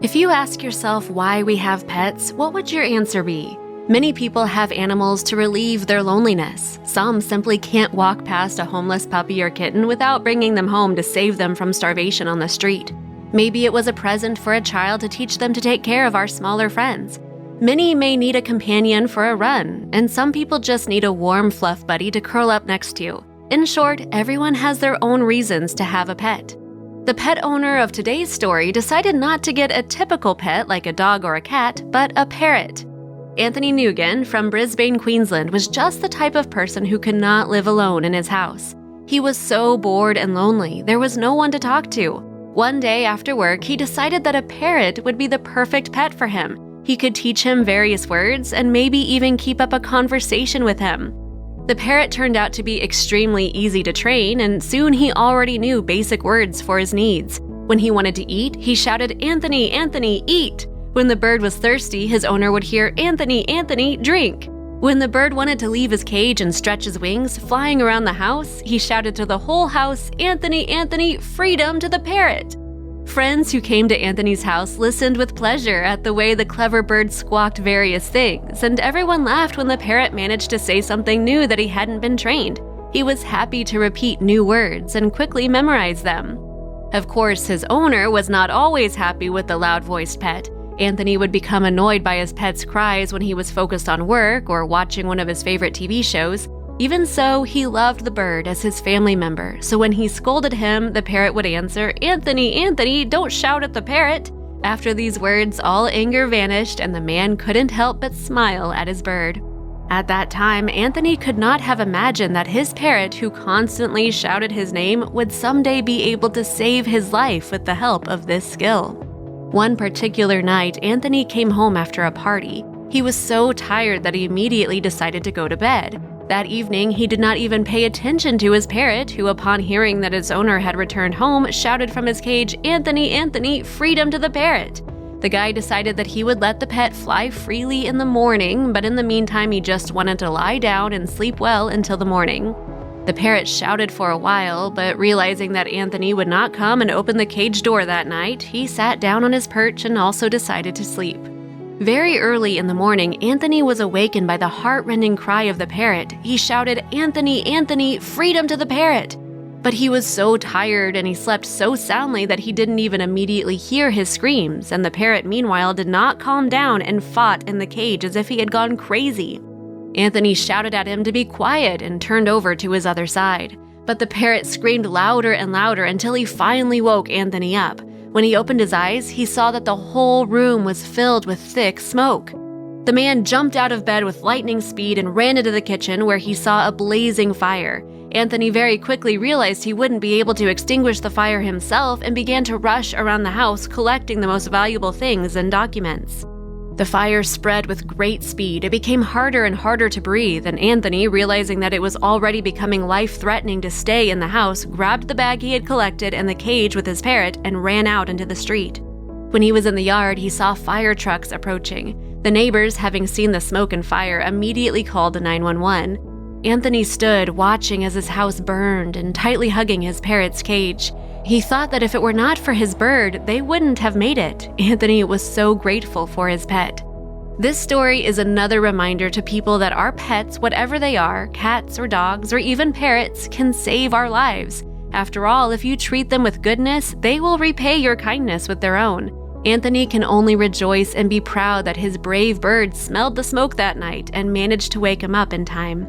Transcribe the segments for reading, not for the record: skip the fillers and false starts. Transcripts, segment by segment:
If you ask yourself why we have pets, what would your answer be? Many people have animals to relieve their loneliness. Some simply can't walk past a homeless puppy or kitten without bringing them home to save them from starvation on the street. Maybe it was a present for a child to teach them to take care of our smaller friends. Many may need a companion for a run, and some people just need a warm fluff buddy to curl up next to. In short, everyone has their own reasons to have a pet. The pet owner of today's story decided not to get a typical pet like a dog or a cat, but a parrot. Anthony Nugent from Brisbane, Queensland was just the type of person who could not live alone in his house. He was so bored and lonely, there was no one to talk to. One day after work, he decided that a parrot would be the perfect pet for him. He could teach him various words and maybe even keep up a conversation with him. The parrot turned out to be extremely easy to train, and soon he already knew basic words for his needs. When he wanted to eat, he shouted, "Anthony, Anthony, eat!" When the bird was thirsty, his owner would hear, "Anthony, Anthony, drink!" When the bird wanted to leave his cage and stretch his wings, flying around the house, he shouted to the whole house, "Anthony, Anthony, freedom to the parrot!" Friends who came to Anthony's house listened with pleasure at the way the clever bird squawked various things, and everyone laughed when the parrot managed to say something new that he hadn't been trained. He was happy to repeat new words and quickly memorize them. Of course, his owner was not always happy with the loud-voiced pet. Anthony would become annoyed by his pet's cries when he was focused on work or watching one of his favorite TV shows. Even so, he loved the bird as his family member, so when he scolded him, the parrot would answer, "Anthony, Anthony, don't shout at the parrot!" After these words, all anger vanished and the man couldn't help but smile at his bird. At that time, Anthony could not have imagined that his parrot, who constantly shouted his name, would someday be able to save his life with the help of this skill. One particular night, Anthony came home after a party. He was so tired that he immediately decided to go to bed. That evening, he did not even pay attention to his parrot, who, upon hearing that his owner had returned home, shouted from his cage, "Anthony, Anthony, freedom to the parrot!" The guy decided that he would let the pet fly freely in the morning, but in the meantime, he just wanted to lie down and sleep well until the morning. The parrot shouted for a while, but realizing that Anthony would not come and open the cage door that night, he sat down on his perch and also decided to sleep. Very early in the morning, Anthony was awakened by the heart-rending cry of the parrot. He shouted, "Anthony, Anthony, freedom to the parrot!" But he was so tired and he slept so soundly that he didn't even immediately hear his screams, and the parrot meanwhile did not calm down and fought in the cage as if he had gone crazy. Anthony shouted at him to be quiet and turned over to his other side. But the parrot screamed louder and louder until he finally woke Anthony up. When he opened his eyes, he saw that the whole room was filled with thick smoke. The man jumped out of bed with lightning speed and ran into the kitchen where he saw a blazing fire. Anthony very quickly realized he wouldn't be able to extinguish the fire himself and began to rush around the house collecting the most valuable things and documents. The fire spread with great speed. It became harder and harder to breathe, and Anthony, realizing that it was already becoming life-threatening to stay in the house, grabbed the bag he had collected and the cage with his parrot and ran out into the street. When he was in the yard, he saw fire trucks approaching. The neighbors, having seen the smoke and fire, immediately called 911. Anthony stood watching as his house burned and tightly hugging his parrot's cage. He thought that if it were not for his bird, they wouldn't have made it. Anthony was so grateful for his pet. This story is another reminder to people that our pets, whatever they are, cats or dogs or even parrots, can save our lives. After all, if you treat them with goodness, they will repay your kindness with their own. Anthony can only rejoice and be proud that his brave bird smelled the smoke that night and managed to wake him up in time.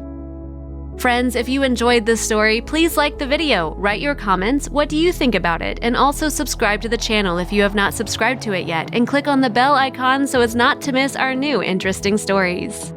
Friends, if you enjoyed this story, please like the video, write your comments, what do you think about it, and also subscribe to the channel if you have not subscribed to it yet, and click on the bell icon so as not to miss our new interesting stories.